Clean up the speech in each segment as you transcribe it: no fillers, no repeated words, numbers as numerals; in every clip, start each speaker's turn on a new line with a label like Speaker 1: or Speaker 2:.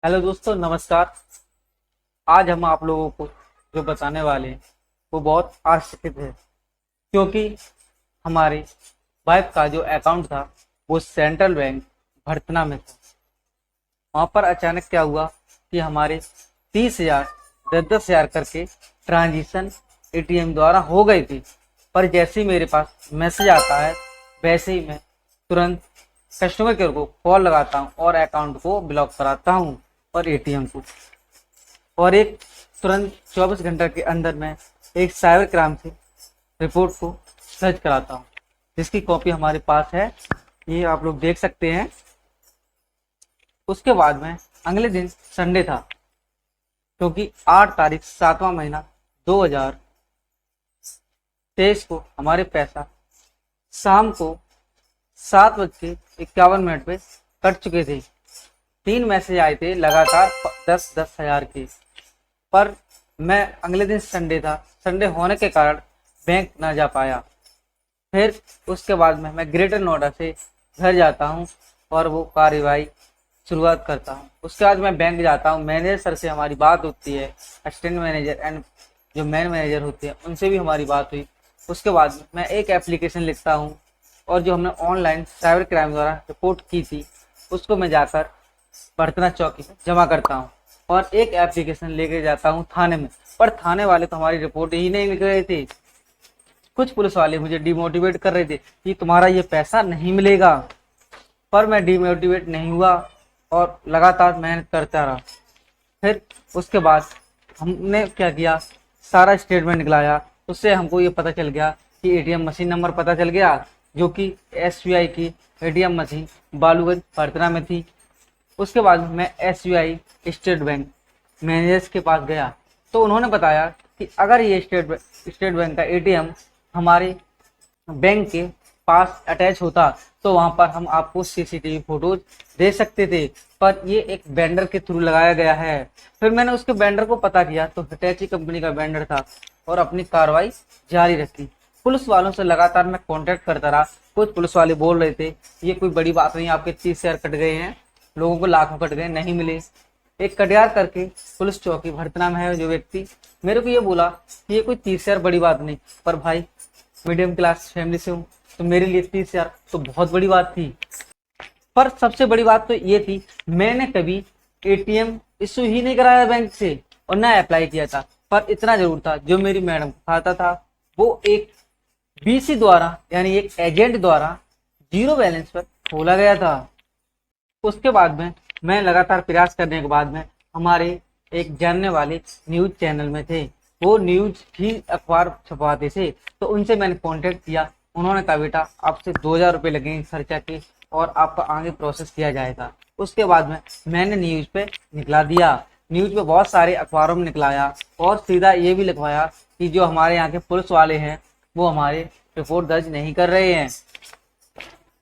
Speaker 1: Hello दोस्तों, नमस्कार। आज हम आप लोगों को जो बताने वाले हैं वो बहुत आश्चर्यचकित है, क्योंकि हमारी वाइफ का जो अकाउंट था वो सेंट्रल बैंक भरतना में था। वहां पर अचानक क्या हुआ कि हमारे 30,000 10,000 करके ट्रांजिशन एटीएम द्वारा हो गई थी। पर जैसे ही मेरे पास मैसेज आता है वैसे ही मैं तुरंत कस्टमर केयर को कॉल लगाता हूँ और अकाउंट को ब्लॉक कराता हूँ और एटीएम को। और एक तुरंत 24 घंटे के अंदर मैं एक साइबर क्राइम से रिपोर्ट को दर्ज कराता हूँ, जिसकी कॉपी हमारे पास है, ये आप लोग देख सकते हैं। उसके बाद में अगले दिन संडे था, क्योंकि 8 तारीख 7वां महीना 2023 को हमारे पैसा शाम को 7:51 पे कट चुके थे। 3 मैसेज आए थे लगातार 10-10 हजार के। पर मैं अगले दिन संडे था, संडे होने के कारण बैंक ना जा पाया। फिर उसके बाद में मैं ग्रेटर नोएडा से घर जाता हूँ और वो कार्यवाही शुरुआत करता हूँ। उसके बाद मैं बैंक जाता हूँ, मैनेजर सर से हमारी बात होती है, असिस्टेंट मैनेजर एंड जो मैन मैनेजर होते हैं उनसे भी हमारी बात हुई। उसके बाद मैं एक एप्लीकेशन लिखता हूँ और जो हमने ऑनलाइन साइबर क्राइम द्वारा रिपोर्ट की थी उसको मैं जाकर बर्तना चौकी में जमा करता हूँ और एक एप्लीकेशन लेके जाता हूँ थाने में। पर थाने वाले तो हमारी रिपोर्ट ही नहीं लिख रहे थे। कुछ पुलिस वाले मुझे डिमोटिवेट कर रहे थे कि तुम्हारा ये पैसा नहीं मिलेगा, पर मैं डिमोटिवेट नहीं हुआ और लगातार मेहनत करता रहा। फिर उसके बाद हमने क्या किया, सारा स्टेटमेंट निकलाया। उससे हमको ये पता चल गया कि एटीएम मशीन नंबर पता चल गया, जो कि एसबीआई की एटीएम मशीन बालूगंज पटना में थी। उसके बाद मैं एसबीआई स्टेट बैंक मैनेजर्स के पास गया तो उन्होंने बताया कि अगर ये स्टेट बैंक का एटीएम हमारे बैंक के पास अटैच होता तो वहां पर हम आपको सीसीटीवी फोटोज दे सकते थे, पर ये एक वेंडर के थ्रू लगाया गया है। फिर मैंने उसके वेंडर को पता किया तो हिटैची कंपनी का वेंडर था और अपनी कार्रवाई जारी रखी। पुलिस वालों से लगातार मैं कांटेक्ट करता रहा। कुछ पुलिस वाले बोल रहे थे ये कोई बड़ी बात नहीं, आपके 30,000 कट गए हैं, लोगों को लाखों कट गए, नहीं मिले। एक कटियार करके पुलिस चौकी भरतना में है जो व्यक्ति, मेरे को ये बोला कि ये कोई 30,000 बड़ी बात नहीं, पर भाई मीडियम क्लास फैमिली से हूँ तो मेरे लिए 30,000 तो बहुत बड़ी बात थी। पर सबसे बड़ी बात तो ये थी, मैंने कभी एटीएम इशू ही नहीं कराया बैंक से और ना अप्लाई किया था। पर इतना जरूर था, जो मेरी मैडम का खाता था वो एक बीसी द्वारा यानी एक एजेंट द्वारा जीरो बैलेंस पर खोला गया था। उसके बाद में मैं लगातार प्रयास करने के बाद में हमारे एक जानने वाले न्यूज चैनल में थे, वो न्यूज ही अखबार छपवाते थे, तो उनसे मैंने कांटेक्ट किया। उन्होंने कहा बेटा आपसे 2,000 रुपये लगेंगे खर्चा के और आपका आगे प्रोसेस किया जाएगा। उसके बाद में मैंने न्यूज पे निकला दिया, न्यूज पे बहुत सारे अखबारों में निकलाया और सीधा ये भी लिखवाया कि जो हमारे यहाँ के पुलिस वाले हैं वो हमारे रिपोर्ट दर्ज नहीं कर रहे हैं।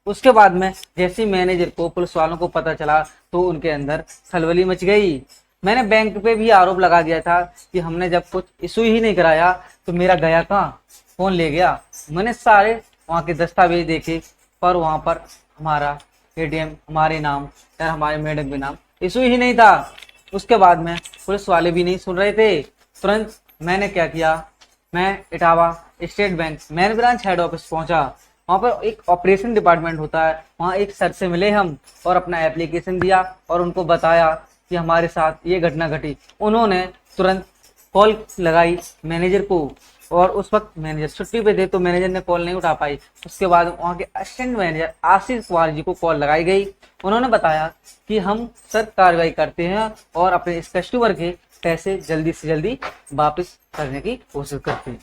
Speaker 1: उसके बाद में जैसे मैनेजर को पुलिस वालों को पता चला तो उनके अंदर खलबली मच गई। मैंने बैंक पे भी आरोप लगा दिया था कि हमने जब कुछ इशू ही नहीं कराया तो मेरा गया कहाँ, कौन ले गया। मैंने सारे वहाँ के दस्तावेज देखे पर वहाँ पर हमारा एटीएम हमारे नाम या हमारे मैडम के नाम इशू ही नहीं था। उसके बाद में पुलिस वाले भी नहीं सुन रहे थे। तुरंत मैंने क्या किया, मैं Etawah state bank main branch head office पहुंचा। वहाँ पर एक ऑपरेशन डिपार्टमेंट होता है, वहाँ एक सर से मिले हम और अपना एप्लीकेशन दिया और उनको बताया कि हमारे साथ ये घटना घटी। उन्होंने तुरंत कॉल लगाई मैनेजर को और उस वक्त मैनेजर छुट्टी पे थे तो मैनेजर ने कॉल नहीं उठा पाई। उसके बाद वहाँ के असिस्टेंट मैनेजर आशीष कुमार जी को कॉल लगाई गई। उन्होंने बताया कि हम सर कार्रवाई करते हैं और अपने इस कस्टमर के पैसे जल्दी से जल्दी वापस करने की कोशिश करते हैं।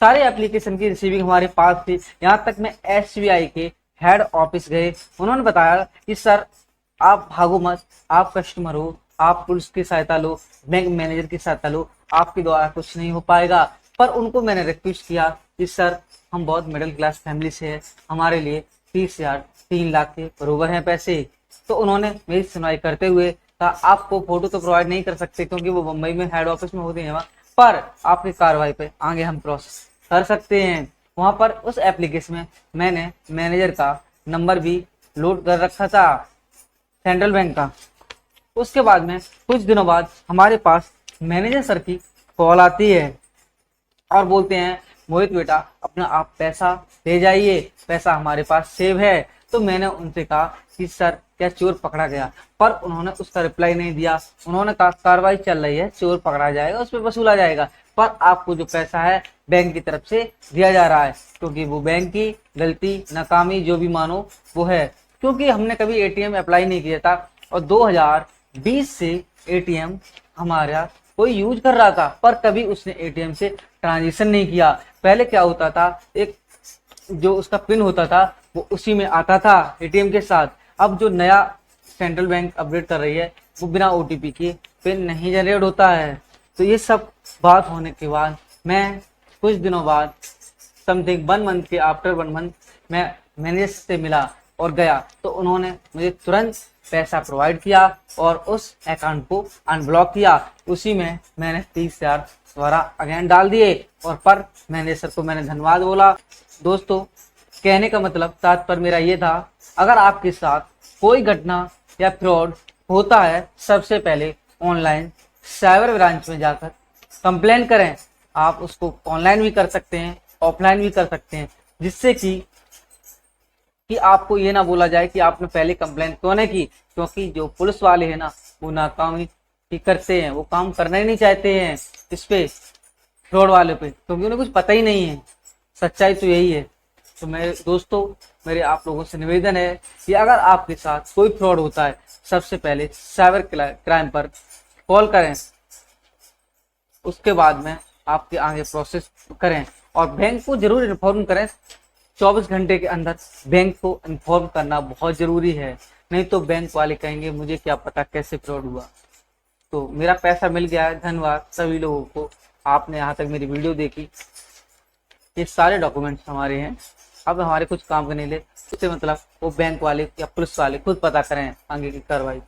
Speaker 1: सारे एप्लीकेशन की रिसीविंग हमारे पास थी। यहाँ तक मैं एसबीआई के हेड ऑफिस गए, उन्होंने बताया कि सर आप भागो मत, आप कस्टमर हो, आप पुलिस की सहायता लो, बैंक मैनेजर की सहायता लो, आपके द्वारा कुछ नहीं हो पाएगा। पर उनको मैंने रिक्वेस्ट किया कि सर हम बहुत मिडिल क्लास फैमिली से है, हमारे लिए 30,000 3 लाख के बरोबर हैं पैसे। तो उन्होंने मेरी सुनवाई करते हुए कहा आपको फोटो तो प्रोवाइड नहीं कर सकते क्योंकि वो मुंबई में हेड ऑफिस में होते हैं वहाँ, पर आपकी कार्रवाई पे आगे हम प्रोसेस कर सकते हैं। वहां पर उस एप्लीकेशन में मैंने मैनेजर का नंबर भी लोड कर रखा था सेंट्रल बैंक का। उसके बाद में कुछ दिनों बाद हमारे पास मैनेजर सर की कॉल आती है और बोलते हैं मोहित बेटा अपना आप पैसा ले जाइए, पैसा हमारे पास सेव है। तो मैंने उनसे कहा कि सर क्या चोर पकड़ा गया, पर उन्होंने उसका रिप्लाई नहीं दिया। उन्होंने कहा कार्रवाई चल रही है, चोर पकड़ा जाएगा, उस पर वसूला जाएगा, पर आपको जो पैसा है बैंक की तरफ से दिया जा रहा है, क्योंकि वो बैंक की गलती नाकामी जो भी मानो वो है, क्योंकि हमने कभी एटीएम अप्लाई नहीं किया था और 2020 से एटीएम हमारा कोई यूज कर रहा था, पर कभी उसने एटीएम से ट्रांजेक्शन नहीं किया। पहले क्या होता था, एक जो उसका पिन होता था वो उसी में आता था एटीएम के साथ। अब जो नया सेंट्रल बैंक अपडेट कर रही है वो बिना ओटीपी के पिन नहीं जनरेट होता है। तो ये सब बात होने के बाद मैं कुछ दिनों बाद समथिंग 1 मंथ के आफ्टर 1 मंथ मैं मैनेजर से मिला और गया, तो उन्होंने मुझे तुरंत पैसा प्रोवाइड किया और उस अकाउंट को अनब्लॉक किया। उसी में मैंने 30,000 दोबारा अगेन डाल दिए और पर मैनेजर को मैंने धन्यवाद बोला। दोस्तों कहने का मतलब तात्पर्य मेरा ये था, अगर आपके साथ कोई घटना या फ्रॉड होता है, सबसे पहले ऑनलाइन साइबर ब्रांच में जाकर कंप्लेन करें। आप उसको ऑनलाइन भी कर सकते हैं, ऑफलाइन भी कर सकते हैं, जिससे कि आपको ये ना बोला जाए कि आपने पहले कंप्लेन क्यों नहीं की, क्योंकि जो पुलिस वाले हैं ना वो नाकामी ही करते हैं, वो काम करना ही नहीं चाहते हैं इस पे फ्रॉड वाले पे, क्योंकि उन्हें कुछ पता ही नहीं है। सच्चाई तो यही है। तो मेरे दोस्तों मेरे आप लोगों से निवेदन है कि अगर आपके साथ कोई फ्रॉड होता है, सबसे पहले साइबर क्राइम पर कॉल करें, उसके बाद में आपके आगे प्रोसेस करें और बैंक को जरूर इन्फॉर्म करें। 24 घंटे के अंदर बैंक को इन्फॉर्म करना बहुत जरूरी है, नहीं तो बैंक वाले कहेंगे मुझे क्या पता कैसे फ्रॉड हुआ। तो मेरा पैसा मिल गया है, धन्यवाद सभी लोगों को, आपने यहाँ तक मेरी वीडियो देखी। ये सारे डॉक्यूमेंट्स हमारे हैं, अब हमारे कुछ काम करने ले उससे मतलब वो बैंक वाले या पुलिस वाले खुद पता करें आगे की कार्रवाई।